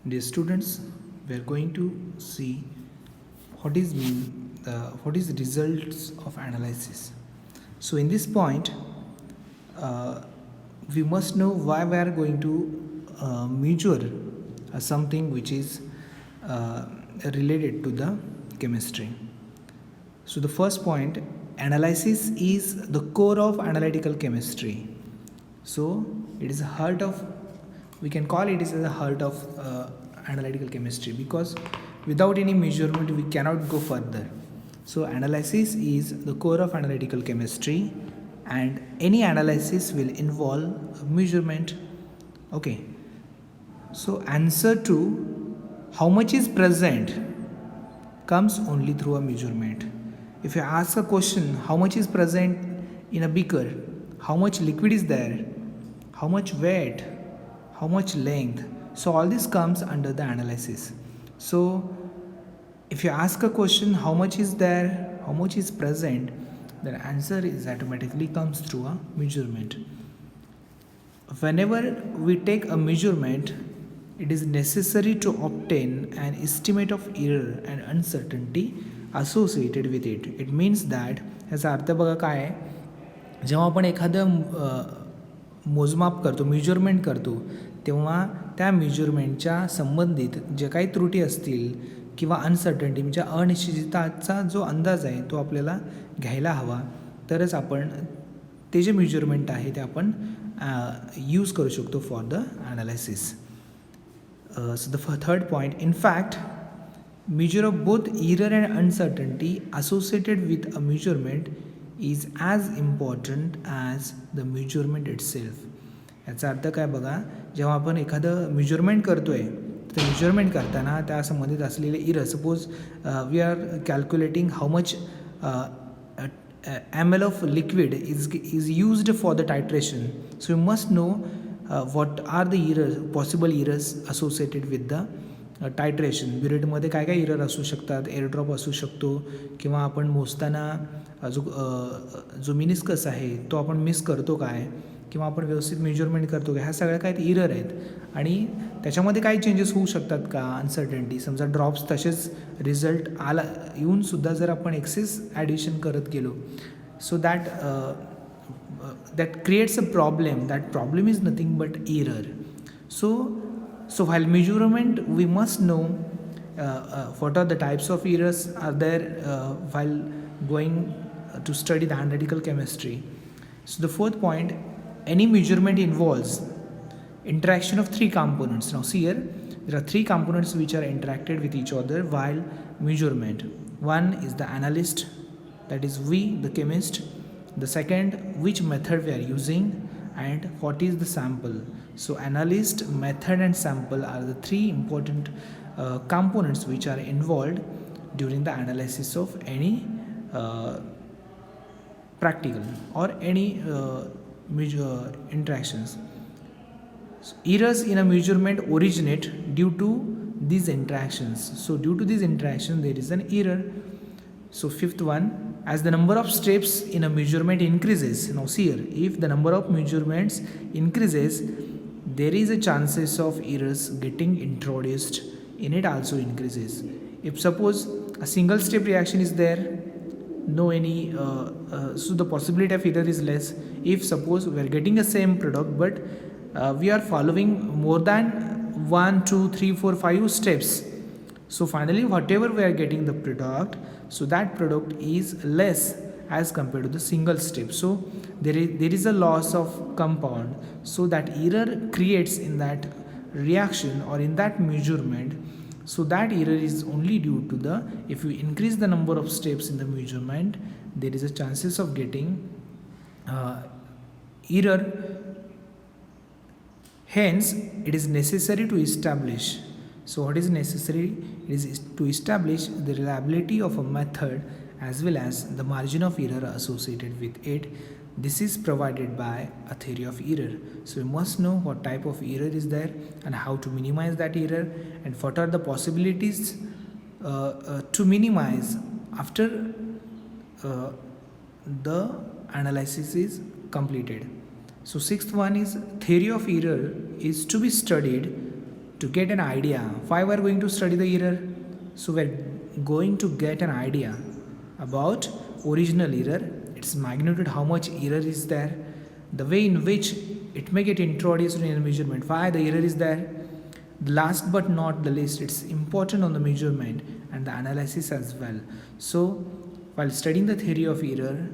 Dear students, we are going to see what is the results of analysis. So in this point, uh, we must know why we are going to measure something which is related to the chemistry. So the first point, analysis is the core of analytical chemistry. So it is the heart of, we can call it as the heart of analytical chemistry, because without any measurement we cannot go further. So analysis is the core of analytical chemistry, and any analysis will involve measurement. Okay. So answer to how much is present comes only through a measurement. If you ask a question, how much is present in a beaker, how much liquid is there, how much weight, how much length, so all this comes under the analysis. So if you ask a question, how much is there, how much is present, the answer is automatically comes through a measurement. Whenever we take a measurement, it is necessary to obtain an estimate of error and uncertainty associated with it. It means that ह्याचा अर्थ बघा काय आहे, जेव्हा आपण एखादं मोजमाप करतो, measurement करतो, तेव्हा त्या मेजरमेंटच्या संबंधित जे काही त्रुटी असतील किंवा अनसर्टन्टी म्हणजे अनिश्चितताचा जो अंदाज आहे तो आपल्याला घ्यायला हवा, तरच आपण ते जे मेजरमेंट आहे ते आपण यूज करू शकतो for the analysis. So the third point, in fact, measure of both error and uncertainty associated with a measurement is as important as the measurement itself. याचा अर्थ काय बघा, जेव्हा आपण एखादं मेजरमेंट करतोय, तर मेजरमेंट करताना त्या संबंधित असलेले error, suppose we are calculating how much ml of liquid is used for the titration. So you must know what are the errors, possible errors associated with the टायट्रेशन. ब्युरेटमध्ये काय काय इरर असू शकतात, एअरड्रॉप असू शकतो, किंवा आपण मोजताना जो मिनिस्कस आहे तो आपण मिस करतो काय, किंवा आपण व्यवस्थित मेजरमेंट करतो काय, ह्या सगळ्या काय इरर आहेत. आणि त्याच्यामध्ये काय चेंजेस होऊ शकतात का, अनसर्टन्टी, समजा ड्रॉप्स तसेच रिझल्ट आला येऊनसुद्धा जर आपण एक्सेस ॲडिशन करत गेलो, सो that creates a problem. That problem is nothing but error. So while measurement, we must know what are the types of errors are there while going to study the analytical chemistry. So the fourth point, any measurement involves interaction of three components. Now see here, there are three components which are interacted with each other while measurement. One is the analyst, that is we, the chemist. The second, which method we are using, and what is the sample. So analyst, method and sample are the three important components which are involved during the analysis of any practical or any interactions. So errors in a measurement originate due to these interactions. So due to these interactions there is an error. So fifth one, as the number of steps in a measurement increases, now see here, if the number of measurements increases, there is a chances of errors getting introduced in it also increases. If suppose a single step reaction is there, no any so the possibility of error is less. If suppose we are getting a same product, but we are following more than 1 2 3 4 5 steps, so finally whatever we are getting the product, so that product is less as compared to the single step. So there is a loss of compound, so that error creates in that reaction or in that measurement. So that error is only due to the, if we increase the number of steps in the measurement, there is a chances of getting error. Hence it is necessary to establish. So what is necessary? It is to establish the reliability of a method as well as the margin of error associated with it. This is provided by a theory of error. So we must know what type of error is there and how to minimize that error, and what are the possibilities to minimize after the analysis is completed. So sixth one is theory of error is to be studied to get an idea why we are going to study the error. So we are going to get an idea about original error, its magnitude, how much error is there, the way in which it may get introduced in a measurement, why the error is there. Last but not the least, it's important on the measurement and the analysis as well. So while studying the theory of error,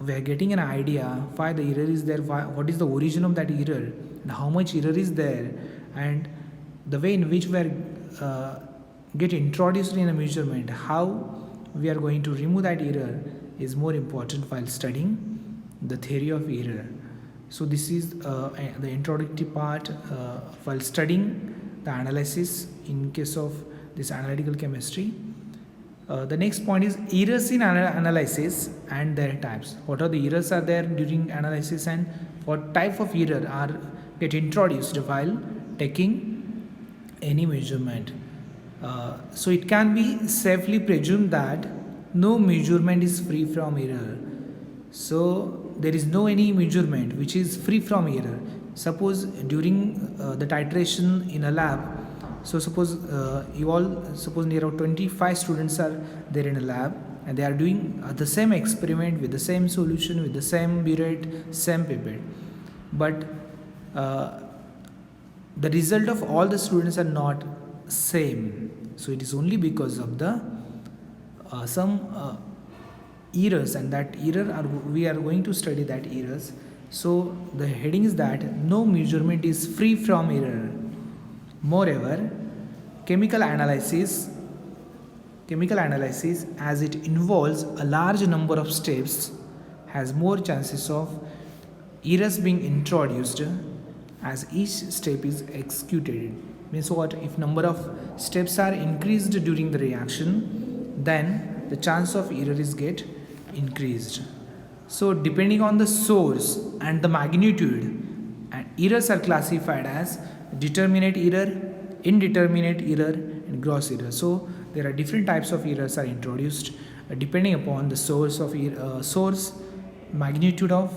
we are getting an idea why the error is there, what is the origin of that error, and how much error is there, and the way in which we are get introduced in a measurement, how we are going to remove that error is more important while studying the theory of error. So this is the introductory part while studying the analysis in case of this analytical chemistry. The next point is errors in analysis and their types. What are the errors are there during analysis, and what type of error are get introduced while taking any measurement. So it can be safely presumed that no measurement is free from error. So there is no any measurement which is free from error. Suppose during the titration in a lab, so suppose suppose near 25 students are there in a lab, and they are doing the same experiment with the same solution, with the same burette, same pipette, but the result of all the students are not same. So it is only because of the some errors, and that error we are going to study that errors. So the heading is that no measurement is free from error. Moreover, chemical analysis as it involves a large number of steps has more chances of errors being introduced as each step is executed. Means what? If number of steps are increased during the reaction, then the chance of error is get increased. So depending on the source and the magnitude, and errors are classified as determinate error, indeterminate error, and gross error. So there are different types of errors are introduced depending upon the source of source, magnitude of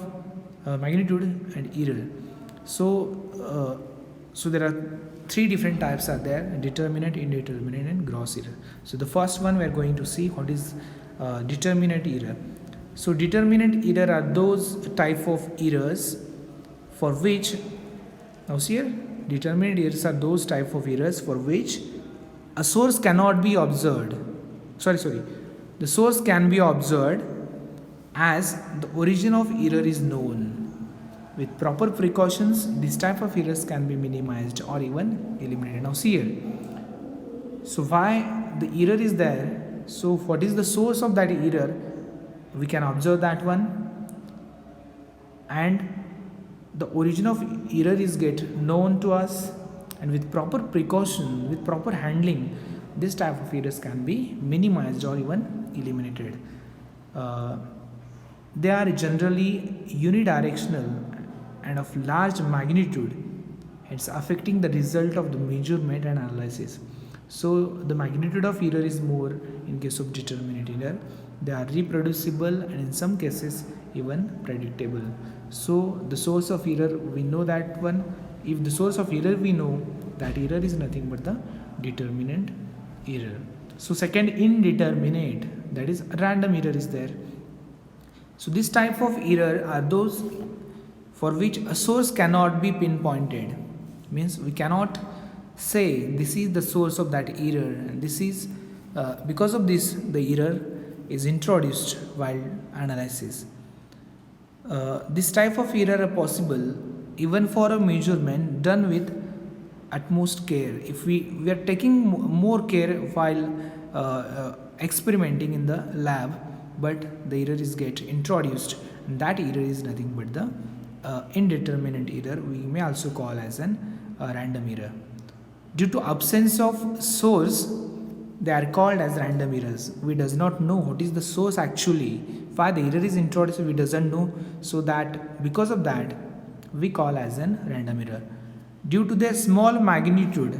magnitude, and error. So so there are three different types are there: determinate, indeterminate, and gross error. So the first one we are going to see what is determinate error. So determinate error are those type of errors for which, now see here, determinate errors are those type of errors for which a source cannot be observed. The source can be observed as the origin of error is known. With proper precautions, this type of errors can be minimized or even eliminated. Now see here. So why the error is there? So what is the source of that error? We can observe that one, and the origin of error is get known to us, and with proper precaution, with proper handling, this type of errors can be minimized or even eliminated. They are generally unidirectional and of large magnitude. It's affecting the result of the measurement and analysis. So the magnitude of error is more in case of determinate error. They are reproducible and in some cases even predictable. So the source of error, we know that one. If the source of error we know, that error is nothing but the determinant error. So second, indeterminate, that is random error is there. So this type of error are those for which a source cannot be pinpointed. Means we cannot say this is the source of that error, and this is because of this the error is introduced while analysis. This type of error are possible even for a measurement done with utmost care. If we are taking more care while experimenting in the lab, but the error is get introduced, and that error is nothing but the indeterminate error. We may also call as an random error. Due to absence of source, they are called as random errors. We does not know what is the source actually. Why the error is introduced, we doesn't know. So that because of that, we call as an random error. Due to their small magnitude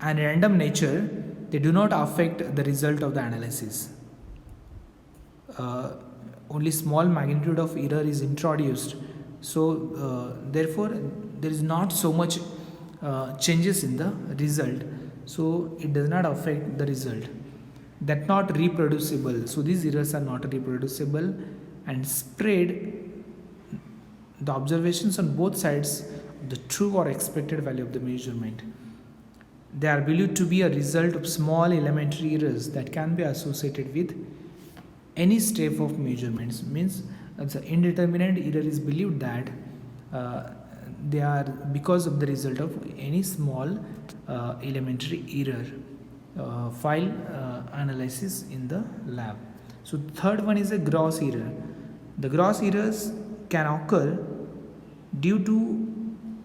and random nature, they do not affect the result of the analysis. Only small magnitude of error is introduced. So therefore, there is not so much changes in the result, so it does not affect the result. That not reproducible, so these errors are not reproducible and spread the observations on both sides of the true or expected value of the measurement. They are believed to be a result of small elementary errors that can be associated with any step of measurements. Means the indeterminate error is believed that they are because of the result of any small elementary error while analysis in the lab. So third one is a gross error. The gross errors can occur due to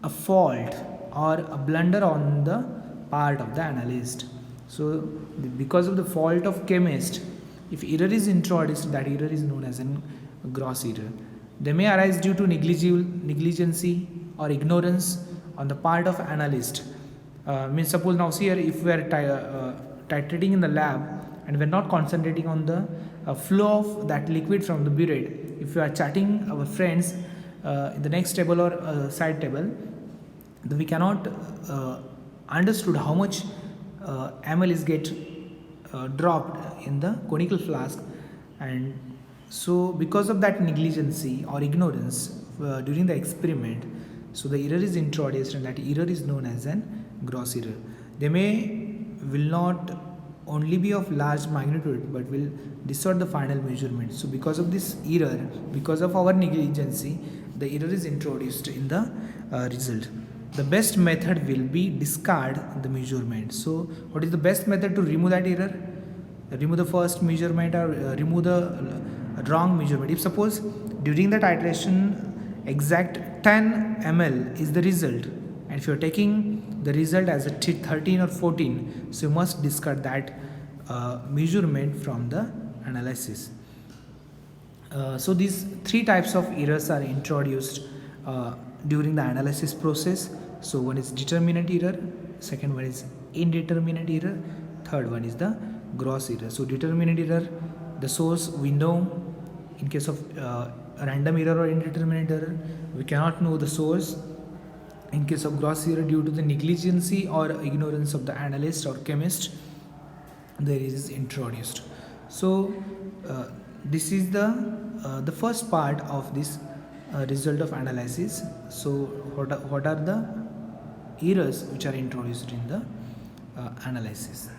a fault or a blunder on the part of the analyst. So because of the fault of chemist, if error is introduced, that error is known as a gross error. They may arise due to negligence or ignorance on the part of analyst. Means suppose now see here, if we are titrating in the lab and we are not concentrating on the flow of that liquid from the burette, if we are chatting our friends in the next table or side table, then we cannot understood how much ml is get dropped in the conical flask, and so because of that negligence or ignorance during the experiment, so the error is introduced and that error is known as an gross error. They will not only be of large magnitude but will distort the final measurement. So because of this error, because of our negligence, the error is introduced in the result. The best method will be discard the measurement. So what is the best method to remove that error? Remove the first measurement or remove the wrong measurement. If suppose during the titration exact 10 ml is the result, and if you are taking the result as a 13 or 14, so you must discard that measurement from the analysis. So these three types of errors are introduced during the analysis process. So one is determinant error, second one is indeterminate error, third one is the gross error. So determinant error, the source we know. In case of random error or indeterminate error, we cannot know the source. In case of gross error, due to the negligence or ignorance of the analyst or chemist, there is introduced. So this is the first part of this result of analysis. So what are the errors which are introduced in the analysis?